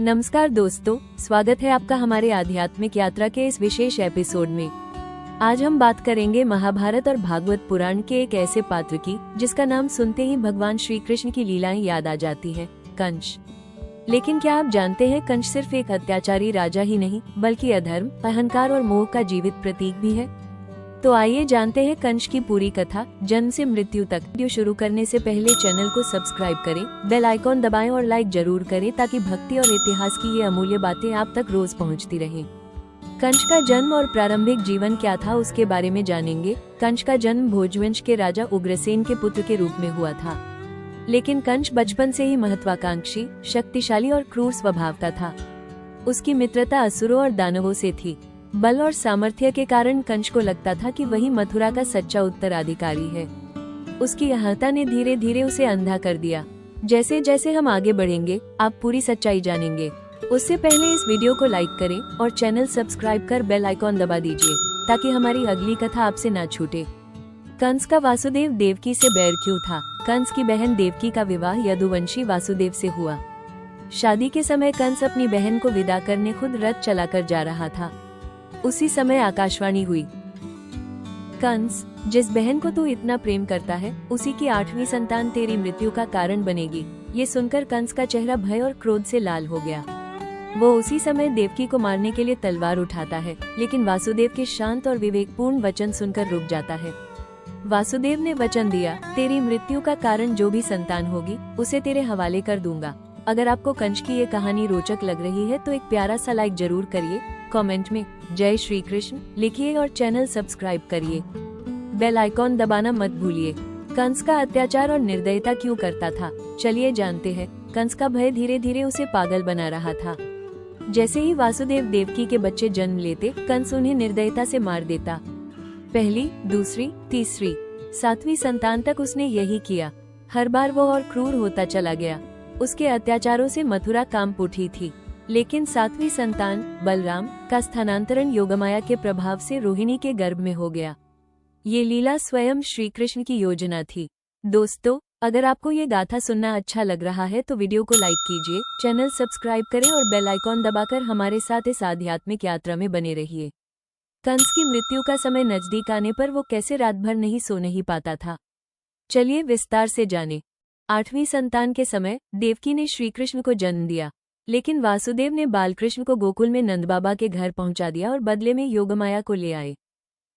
नमस्कार दोस्तों, स्वागत है आपका हमारे आध्यात्मिक यात्रा के इस विशेष एपिसोड में। आज हम बात करेंगे महाभारत और भागवत पुराण के एक ऐसे पात्र की जिसका नाम सुनते ही भगवान श्री कृष्ण की लीलाएं याद आ जाती हैं, कंस। लेकिन क्या आप जानते हैं, कंस सिर्फ एक अत्याचारी राजा ही नहीं बल्कि अधर्म, अहंकार और मोह का जीवित प्रतीक भी है। तो आइए जानते हैं कंस की पूरी कथा, जन्म से मृत्यु तक। वीडियो शुरू करने से पहले चैनल को सब्सक्राइब करें, बेल आइकॉन दबाएं और लाइक जरूर करें ताकि भक्ति और इतिहास की ये अमूल्य बातें आप तक रोज पहुंचती रहें। कंस का जन्म और प्रारंभिक जीवन क्या था उसके बारे में जानेंगे। कंस का जन्म भोजवंश के राजा उग्रसेन के पुत्र के रूप में हुआ था। लेकिन कंस बचपन से ही महत्वाकांक्षी, शक्तिशाली और क्रूर स्वभाव का था। उसकी मित्रता असुरों और दानवों से थी। बल और सामर्थ्य के कारण कंस को लगता था कि वही मथुरा का सच्चा उत्तराधिकारी है। उसकी अहंता ने धीरे धीरे उसे अंधा कर दिया। जैसे जैसे हम आगे बढ़ेंगे, आप पूरी सच्चाई जानेंगे। उससे पहले इस वीडियो को लाइक करें और चैनल सब्सक्राइब कर बेल आइकॉन दबा दीजिए ताकि हमारी अगली कथा आपसे ना छूटे। कंस का वासुदेव देवकी से बैर क्यों था? कंस की बहन देवकी का विवाह यदुवंशी वासुदेव से हुआ। शादी के समय कंस अपनी बहन को विदा करने खुद रथ चलाकर जा रहा था। उसी समय आकाशवाणी हुई, कंस, जिस बहन को तू इतना प्रेम करता है उसी की 8वीं संतान तेरी मृत्यु का कारण बनेगी। ये सुनकर कंस का चेहरा भय और क्रोध से लाल हो गया। वो उसी समय देवकी को मारने के लिए तलवार उठाता है, लेकिन वासुदेव के शांत और विवेकपूर्ण वचन सुनकर रुक जाता है। वासुदेव ने वचन दिया, तेरी मृत्यु का कारण जो भी संतान होगी उसे तेरे हवाले कर दूंगा। अगर आपको कंस की ये कहानी रोचक लग रही है तो एक प्यारा सा लाइक जरूर करिए, कमेंट में जय श्री कृष्ण लिखिए और चैनल सब्सक्राइब करिए। बेल आइकॉन दबाना मत भूलिए। कंस का अत्याचार और निर्दयता क्यों करता था, चलिए जानते हैं। कंस का भय धीरे धीरे उसे पागल बना रहा था। जैसे ही वासुदेव देवकी के बच्चे जन्म लेते, कंस उन्हें निर्दयता से मार देता। पहली, दूसरी, तीसरी, 7वीं संतान तक उसने यही किया। हर बार वो और क्रूर होता चला गया। उसके अत्याचारों से मथुरा कांप उठी थी। लेकिन 7वीं संतान बलराम का स्थानांतरण योगमाया के प्रभाव से रोहिणी के गर्भ में हो गया। ये लीला स्वयं श्री कृष्ण की योजना थी। दोस्तों, अगर आपको ये गाथा सुनना अच्छा लग रहा है तो वीडियो को लाइक कीजिए, चैनल सब्सक्राइब करें और बेल आइकॉन दबाकर हमारे साथ इस आध्यात्मिक यात्रा में बने रहिए। कंस की मृत्यु का समय नजदीक आने पर वो कैसे रात भर नहीं सो नहीं पाता था, चलिए विस्तार से जाने। 8वीं संतान के समय देवकी ने श्री कृष्ण को जन्म दिया, लेकिन वासुदेव ने बालकृष्ण को गोकुल में नंद बाबा के घर पहुंचा दिया और बदले में योगमाया को ले आए।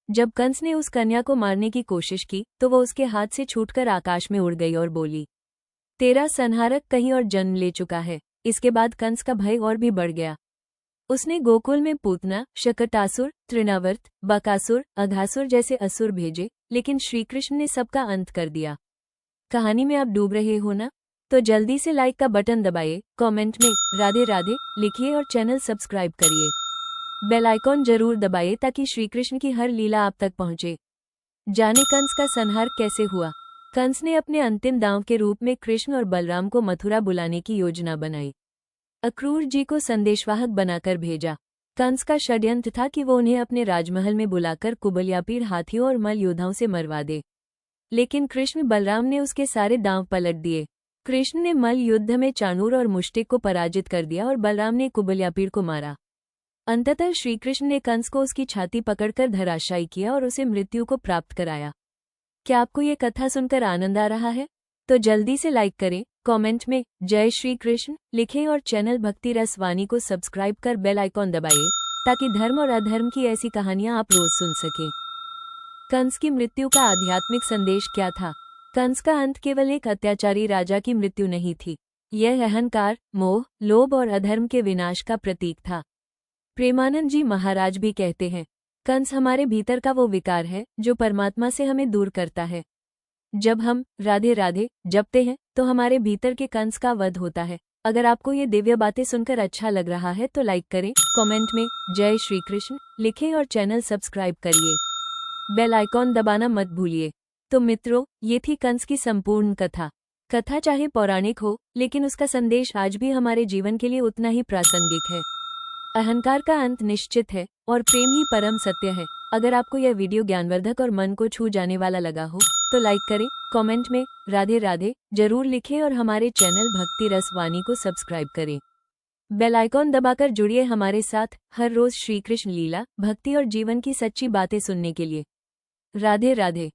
जब कंस ने उस कन्या को मारने की कोशिश की तो वो उसके हाथ से छूटकर आकाश में उड़ गई और बोली, तेरा संहारक कहीं और जन्म ले चुका है। इसके बाद कंस का भय और भी बढ़ गया। उसने गोकुल में पूतना, शकटासुर, तृणावर्त, बकासुर, अघासुर जैसे असुर भेजे, लेकिन श्रीकृष्ण ने सबका अंत कर दिया। कहानी में आप डूब रहे हो ना? तो जल्दी से लाइक का बटन दबाइए, कमेंट में राधे राधे लिखिए और चैनल सब्सक्राइब करिए। बेल आइकॉन जरूर दबाइए ताकि श्री कृष्ण की हर लीला आप तक पहुंचे। जाने कंस का संहार कैसे हुआ। कंस ने अपने अंतिम दांव के रूप में कृष्ण और बलराम को मथुरा बुलाने की योजना बनाई। अक्रूर जी को संदेशवाहक बनाकर भेजा। कंस का षड्यंत्र था कि वो उन्हें अपने राजमहल में बुलाकर कुबलयापीड़ हाथियों और मल्ल योद्धाओं से मरवा दे। लेकिन कृष्ण बलराम ने उसके सारे दांव पलट दिए। कृष्ण ने मल्ल युद्ध में चाणूर और मुष्टिक को पराजित कर दिया और बलराम ने कुबलयापीड़ को मारा। अंततः श्रीकृष्ण ने कंस को उसकी छाती पकड़कर धराशायी किया और उसे मृत्यु को प्राप्त कराया। क्या आपको ये कथा सुनकर आनंद आ रहा है? तो जल्दी से लाइक करें, कमेंट में जय श्री कृष्ण लिखें और चैनल भक्ति रस वाणी को सब्सक्राइब कर बेल आइकॉन दबाइए ताकि धर्म और अधर्म की ऐसी कहानियां आप रोज सुन सकें। कंस की मृत्यु का आध्यात्मिक संदेश क्या था? कंस का अंत केवल एक अत्याचारी राजा की मृत्यु नहीं थी, यह अहंकार, मोह, लोभ और अधर्म के विनाश का प्रतीक था। प्रेमानंद जी महाराज भी कहते हैं, कंस हमारे भीतर का वो विकार है जो परमात्मा से हमें दूर करता है। जब हम राधे राधे जपते हैं तो हमारे भीतर के कंस का वध होता है। अगर आपको ये दिव्य बातें सुनकर अच्छा लग रहा है तो लाइक करें, कमेंट में जय श्री कृष्ण लिखें और चैनल सब्सक्राइब करिए। बेल आइकॉन दबाना मत भूलिए। तो मित्रों, ये थी कंस की संपूर्ण कथा। कथा चाहे पौराणिक हो, लेकिन उसका संदेश आज भी हमारे जीवन के लिए उतना ही प्रासंगिक है। अहंकार का अंत निश्चित है और प्रेम ही परम सत्य है। अगर आपको यह वीडियो ज्ञानवर्धक और मन को छू जाने वाला लगा हो तो लाइक करें, कमेंट में राधे राधे जरूर लिखें और हमारे चैनल भक्ति रस वाणी को सब्सक्राइब करें। बेल आइकॉन दबाकर जुड़िए हमारे साथ हर रोज श्री कृष्ण लीला, भक्ति और जीवन की सच्ची बातें सुनने के लिए। राधे राधे।